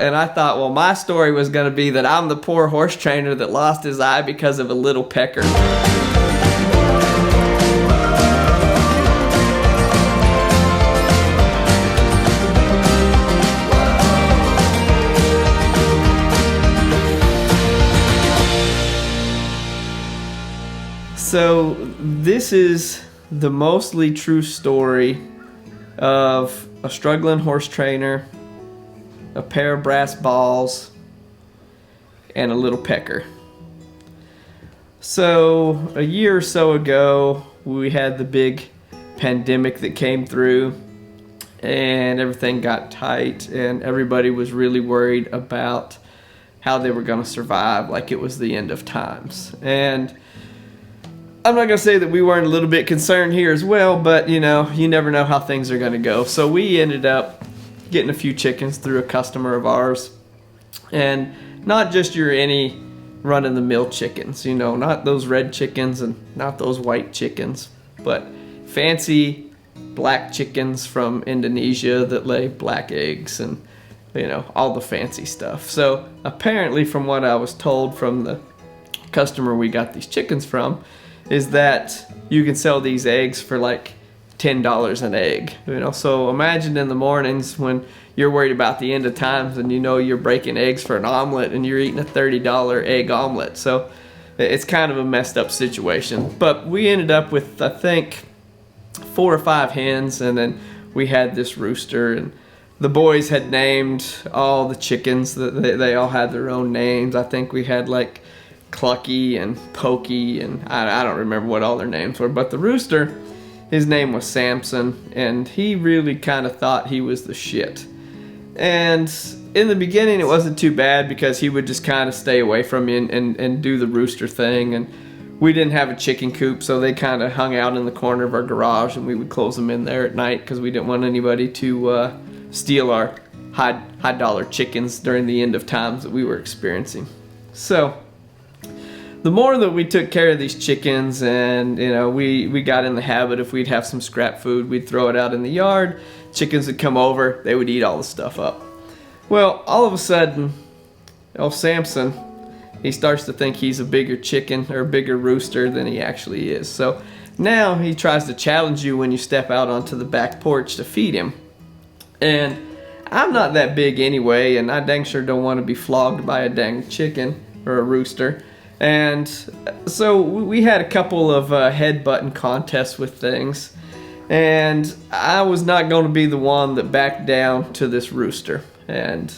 And I thought, well, my story was going to be that I'm the poor horse trainer that lost his eye because of a little pecker. So this is the mostly true story of a struggling horse trainer, a pair of brass balls, and a little pecker. So a year or so ago, we had the big pandemic that came through, and everything got tight, and everybody was really worried about how they were going to survive, like it was the end of times. And I'm not going to say that we weren't a little bit concerned here as well, but you know, you never know how things are going to go. So we ended up getting a few chickens through a customer of ours, and not just your any run-of-the-mill chickens, you know, not those red chickens and not those white chickens, but fancy black chickens from Indonesia that lay black eggs and, you know, all the fancy stuff. So apparently, from what I was told from the customer we got these chickens from, is that you can sell these eggs for like $10 an egg, you know. So imagine in the mornings when you're worried about the end of times and you know you're breaking eggs for an omelet and you're eating a $30 egg omelet. So it's kind of a messed up situation. But we ended up with, I think, 4 or 5 hens, and then we had this rooster, and the boys had named all the chickens. They all had their own names. I think we had like Clucky and Pokey, and I don't remember what all their names were, but the rooster, his name was Samson, and he really kind of thought he was the shit. And in the beginning it wasn't too bad because he would just kind of stay away from me and do the rooster thing, and we didn't have a chicken coop, so they kind of hung out in the corner of our garage, and we would close them in there at night because we didn't want anybody to steal our high dollar chickens during the end of times that we were experiencing. So the more that we took care of these chickens, and you know, we got in the habit, if we'd have some scrap food, we'd throw it out in the yard. Chickens would come over, they would eat all the stuff up. Well, all of a sudden, Samson, he starts to think he's a bigger chicken or a bigger rooster than he actually is. So now he tries to challenge you when you step out onto the back porch to feed him. And I'm not that big anyway, and I dang sure don't want to be flogged by a dang chicken or a rooster. And so we had a couple of head-button contests with things, and I was not going to be the one that backed down to this rooster. And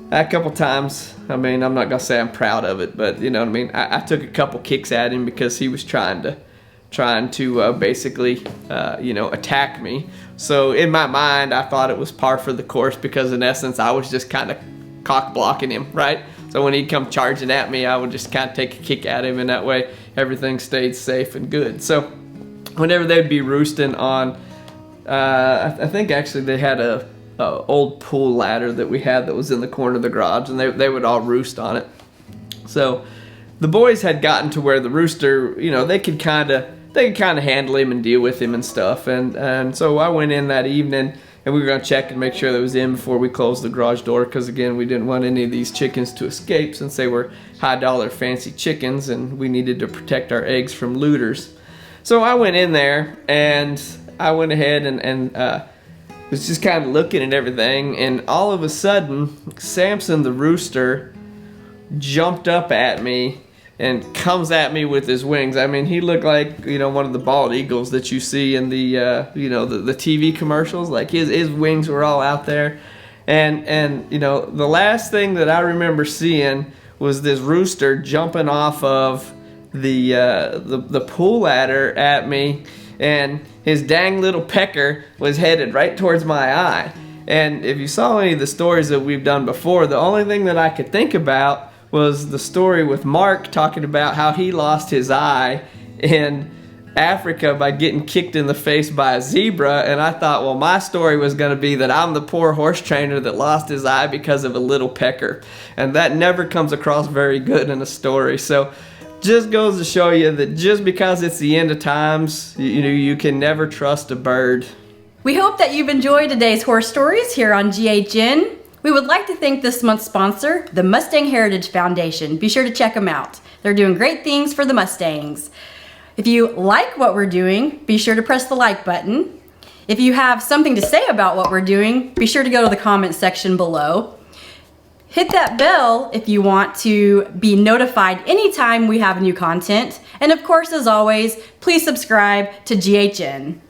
a couple times, I mean, I'm not going to say I'm proud of it, but you know what I mean, I took a couple kicks at him because he was trying to basically you know, attack me. So in my mind, I thought it was par for the course because in essence I was just kind of cock blocking him, right? So when he'd come charging at me, I would just kind of take a kick at him, and that way everything stayed safe and good. So whenever they'd be roosting on, I think actually they had a old pool ladder that we had that was in the corner of the garage, and they would all roost on it. So the boys had gotten to where the rooster, you know, they could kind of handle him and deal with him and stuff. And so I went in that evening, and we were going to check and make sure that it was in before we closed the garage door, because again, we didn't want any of these chickens to escape since they were high dollar fancy chickens, and we needed to protect our eggs from looters. So I went in there, and I went ahead and was just kind of looking at everything, and all of a sudden Samson the rooster jumped up at me and comes at me with his wings. I mean, he looked like, you know, one of the bald eagles that you see in the you know, the TV commercials. Like his wings were all out there, and you know, the last thing that I remember seeing was this rooster jumping off of the pool ladder at me, and his dang little pecker was headed right towards my eye. And if you saw any of the stories that we've done before, the only thing that I could think about was the story with Mark talking about how he lost his eye in Africa by getting kicked in the face by a zebra. And I thought, well, my story was going to be that I'm the poor horse trainer that lost his eye because of a little pecker. And that never comes across very good in a story. So just goes to show you that just because it's the end of times, you know, you can never trust a bird. We hope that you've enjoyed today's horse stories here on GHN. We would like to thank this month's sponsor, the Mustang Heritage Foundation. Be sure to check them out. They're doing great things for the Mustangs. If you like what we're doing, be sure to press the like button. If you have something to say about what we're doing, be sure to go to the comment section below. Hit that bell if you want to be notified anytime we have new content. And of course, as always, please subscribe to GHN.